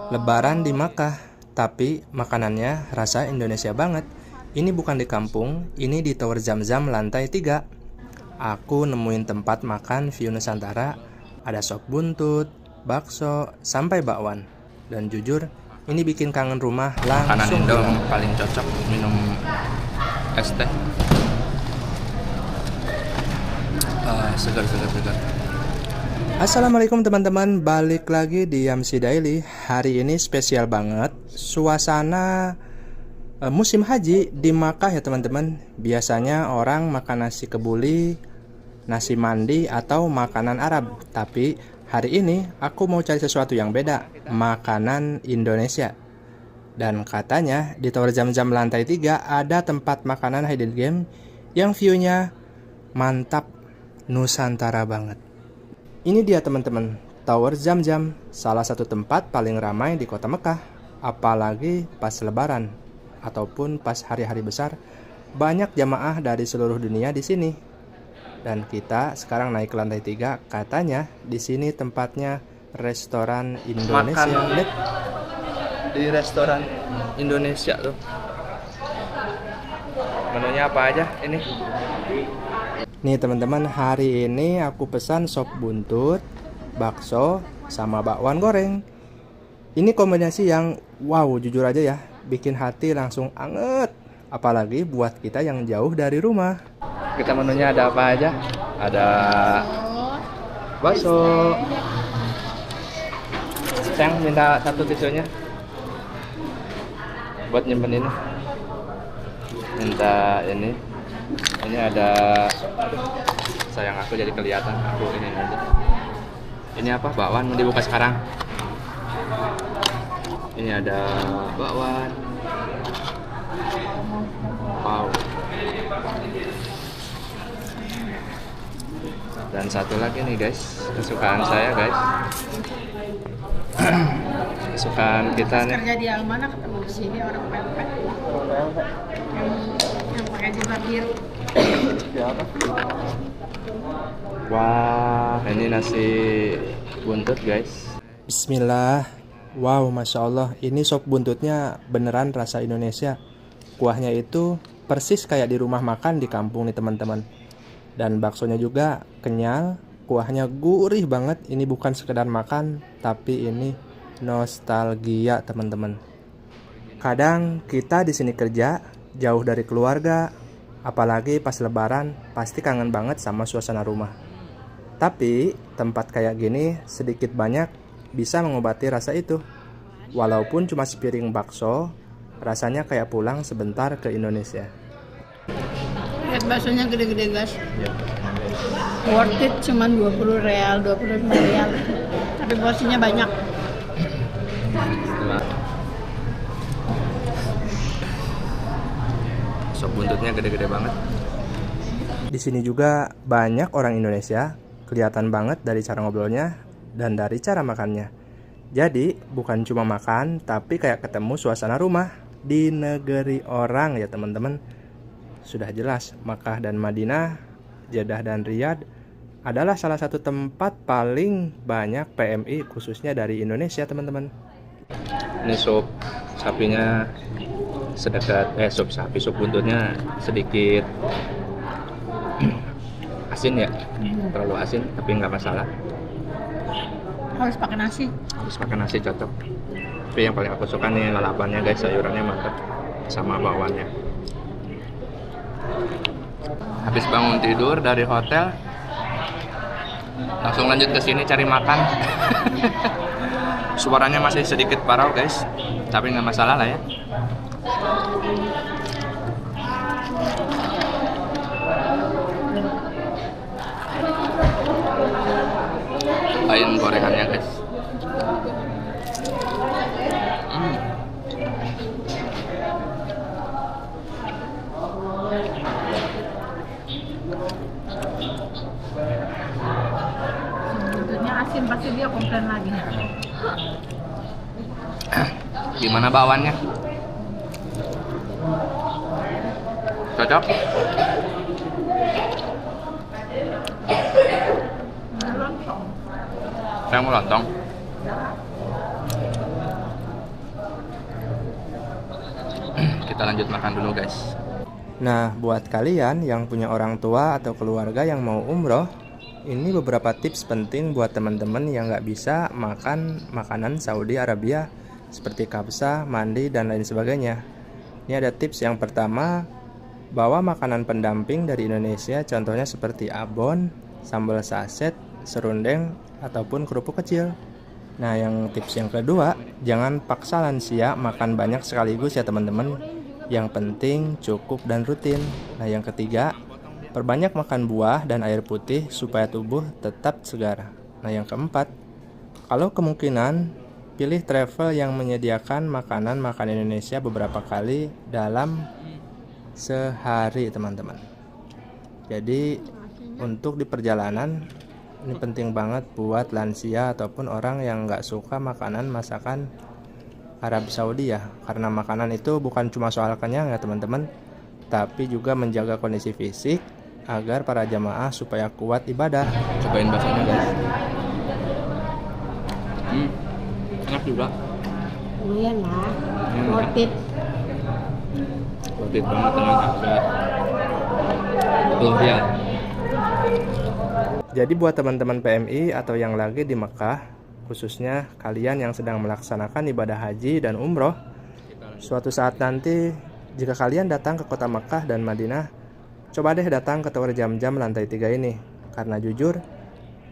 Lebaran di Makkah, tapi makanannya rasa Indonesia banget. Ini bukan di kampung, ini di Tower Zamzam lantai 3. Aku nemuin tempat makan view Nusantara, ada sop buntut, bakso, sampai bakwan. Dan jujur, ini bikin kangen rumah Makanan langsung Indo hilang. paling cocok minum es teh. Segar. Assalamualaikum teman-teman, balik lagi di Yamsi Daily. Hari ini spesial banget, suasana musim haji di Makkah ya teman-teman. Biasanya orang makan nasi kebuli, nasi mandi, atau makanan Arab. Tapi hari ini aku mau cari sesuatu yang beda, makanan Indonesia. Dan katanya di Tower Zamzam lantai 3 ada tempat makanan hidden game yang view-nya mantap, Nusantara banget. Ini dia teman-teman, Tower Zamzam, salah satu tempat paling ramai di kota Mekah. Apalagi pas lebaran ataupun pas hari-hari besar, banyak jamaah dari seluruh dunia di sini. Dan kita sekarang naik ke lantai 3, katanya di sini tempatnya restoran Indonesia. Makan di restoran Indonesia tuh. Menunya apa aja ini? Nih teman-teman, hari ini aku pesan sop buntut, bakso, sama bakwan goreng. Ini kombinasi yang wow, jujur aja ya, bikin hati langsung anget. Apalagi buat kita yang jauh dari rumah. Kita menunya ada apa aja? Ada bakso. Sayang minta satu tisunya buat nyimpen ini. Minta ini. Ini ada, sayang aku jadi kelihatan, aku ini aja. Ini apa? Bakwan mau dibuka sekarang. Ini ada bakwan. Wow. Dan satu lagi nih guys, kesukaan saya guys. Kesukaan kita nih. Kerja di Almana ketemu di sini orang pempek yang pakai jilbab biru. Wah, ini nasi buntut guys. Bismillah. Wow, Masya Allah, ini sop buntutnya beneran rasa Indonesia. Kuahnya itu persis kayak di rumah makan di kampung nih teman-teman. Dan baksonya juga kenyal, kuahnya gurih banget. Ini bukan sekedar makan, tapi ini nostalgia teman-teman. Kadang kita di sini kerja, jauh dari keluarga, apalagi pas lebaran, pasti kangen banget sama suasana rumah. Tapi tempat kayak gini sedikit banyak bisa mengobati rasa itu. Walaupun cuma sepiring bakso, rasanya kayak pulang sebentar ke Indonesia. Lihat baksonya gede-gede guys. Worth it cuman 20 real, 25 real. Tapi porsinya banyak. Sop buntutnya gede-gede banget. Di sini juga banyak orang Indonesia, kelihatan banget dari cara ngobrolnya dan dari cara makannya. Jadi bukan cuma makan, tapi kayak ketemu suasana rumah di negeri orang ya teman-teman. Sudah jelas, Makkah dan Madinah, Jeddah dan Riyadh adalah salah satu tempat paling banyak PMI khususnya dari Indonesia teman-teman. Ini sup sapinya sup buntutnya sedikit asin ya, terlalu asin tapi nggak masalah. Harus pakai nasi. Harus makan nasi cocok. Tapi yang paling aku suka nih lalapannya guys, sayurannya mantap sama bakwannya. Habis bangun tidur dari hotel, langsung lanjut ke sini cari makan. Suaranya masih sedikit parau guys, tapi nggak masalah lah ya. Lain gorengannya guys. Buntutnya asin, pasti dia komplain lagi. Gimana bakwannya? Cocok? Saya mau lontong. kita lanjut makan dulu guys. Nah, buat kalian yang punya orang tua atau keluarga yang mau umroh, ini beberapa tips penting buat teman-teman yang nggak bisa makan makanan Saudi Arabia seperti kabsa, mandi, dan lain sebagainya. Ini ada tips yang pertama, bawa makanan pendamping dari Indonesia, contohnya seperti abon, sambal saset, serundeng, ataupun kerupuk kecil. Nah, yang tips yang kedua, jangan paksa lansia makan banyak sekaligus ya teman-teman. Yang penting cukup dan rutin. Nah, yang ketiga, perbanyak makan buah dan air putih supaya tubuh tetap segar. Nah, yang keempat, kalau kemungkinan, pilih travel yang menyediakan makanan Indonesia beberapa kali dalam sehari teman-teman. Jadi untuk di perjalanan ini penting banget buat lansia ataupun orang yang nggak suka makanan masakan Arab Saudi ya, karena makanan itu bukan cuma soal kenyang ya teman-teman, tapi juga menjaga kondisi fisik agar para jamaah supaya kuat ibadah. Cobain baksonya guys. Enak juga. Lumayan lah, worth it. Worth it banget dengan harga 10 rial. Jadi buat teman-teman PMI atau yang lagi di Mekah, khususnya kalian yang sedang melaksanakan ibadah haji dan umroh, suatu saat nanti jika kalian datang ke kota Mekah dan Madinah, coba deh datang ke Tower Jam-Jam lantai 3 ini. Karena jujur,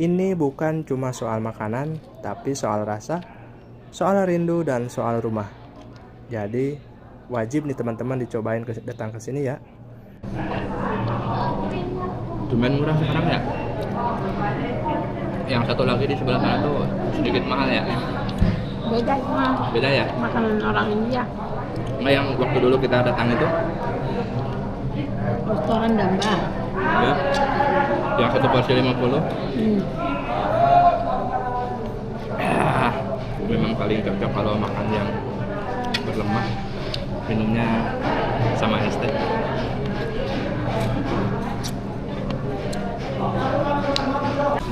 ini bukan cuma soal makanan, tapi soal rasa, soal rindu, dan soal rumah. Jadi wajib nih teman-teman dicobain datang ke sini ya. Lumayan murah sekarang ya. Yang satu lagi di sebelah sana tuh sedikit mahal ya. Beda mah Beda ya? makanan orang India. Nggak, yang waktu dulu kita datang itu Restoran Damba. ya, yang satu porsi 50. Memang paling cocok kalau makan yang berlemak, minumnya sama es teh.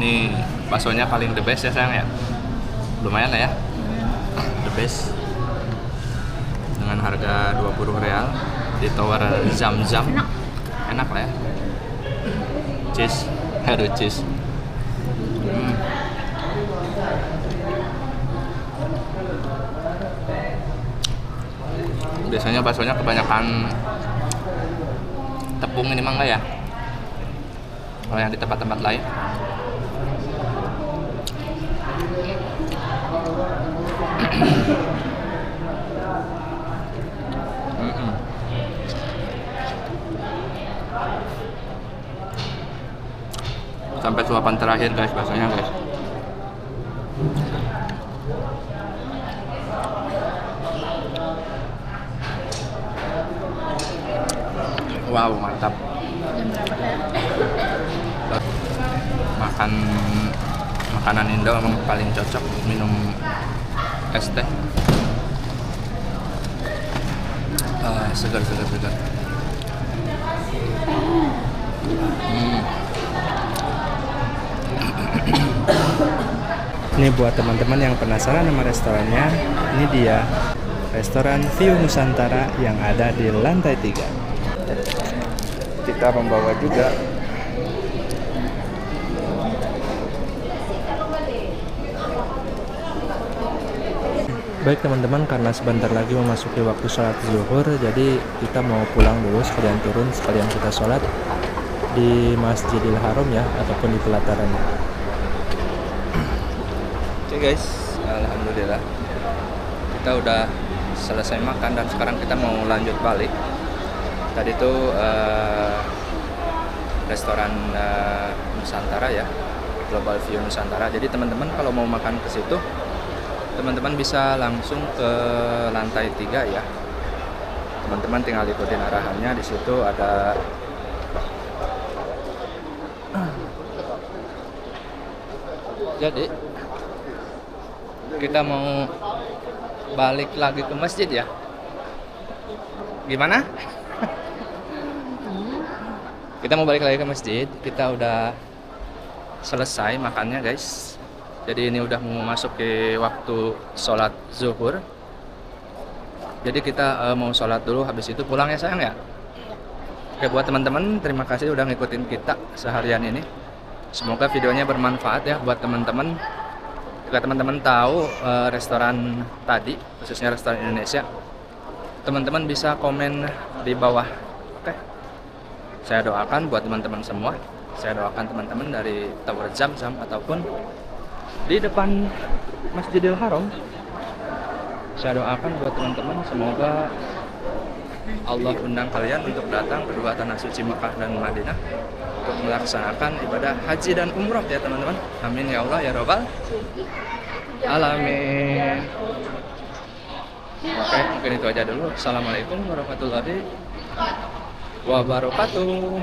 Nih baksonya paling the best ya sayang ya. Lumayan lah ya, the best. Dengan harga 20 real di Tower Zam-Zam. Enak lah ya. Cheese, harus cheese. Biasanya baksonya kebanyakan tepung ini mah enggak ya? Kalau yang di tempat-tempat lain. Sampai suapan terakhir guys, baksonya guys. Wow, mantap. Makanan Indo memang paling cocok minum es teh. Segar. Ini buat teman-teman yang penasaran sama restorannya, ini dia restoran View Nusantara yang ada di lantai 3. Kita membawa juga baik teman-teman, karena sebentar lagi memasuki waktu sholat zuhur, jadi kita mau pulang dulu, sekalian turun, sekalian kita sholat di Masjidil Haram ya, ataupun di pelatarannya. Oke guys, alhamdulillah kita udah selesai makan dan sekarang kita mau lanjut balik. Tadi tuh restoran Nusantara ya, Global View Nusantara. Jadi teman-teman kalau mau makan ke situ, teman-teman bisa langsung ke lantai 3 ya. Teman-teman tinggal ikutin arahannya, di situ ada jadi kita mau balik lagi ke masjid ya. Gimana? Kita mau balik lagi ke masjid. Kita udah selesai makannya guys. Jadi ini udah mau masuk ke waktu sholat zuhur. Jadi kita mau sholat dulu, habis itu pulang ya sayang ya. Oke, buat teman-teman, terima kasih udah ngikutin kita seharian ini. Semoga videonya bermanfaat ya buat teman-teman. Jika teman-teman tahu restoran tadi, khususnya restoran Indonesia, teman-teman bisa komen di bawah. Oke. Saya doakan buat teman-teman semua. Saya doakan teman-teman dari Tower Zam-Zam ataupun di depan Masjidil Haram. Saya doakan buat teman-teman semoga Allah undang kalian untuk datang kedua tanah suci Mekah dan Madinah untuk melaksanakan ibadah haji dan umroh ya teman-teman. Amin ya Allah ya Rabbal alamin. Oke, mungkin itu aja dulu. Assalamualaikum warahmatullahi wabarakatuh.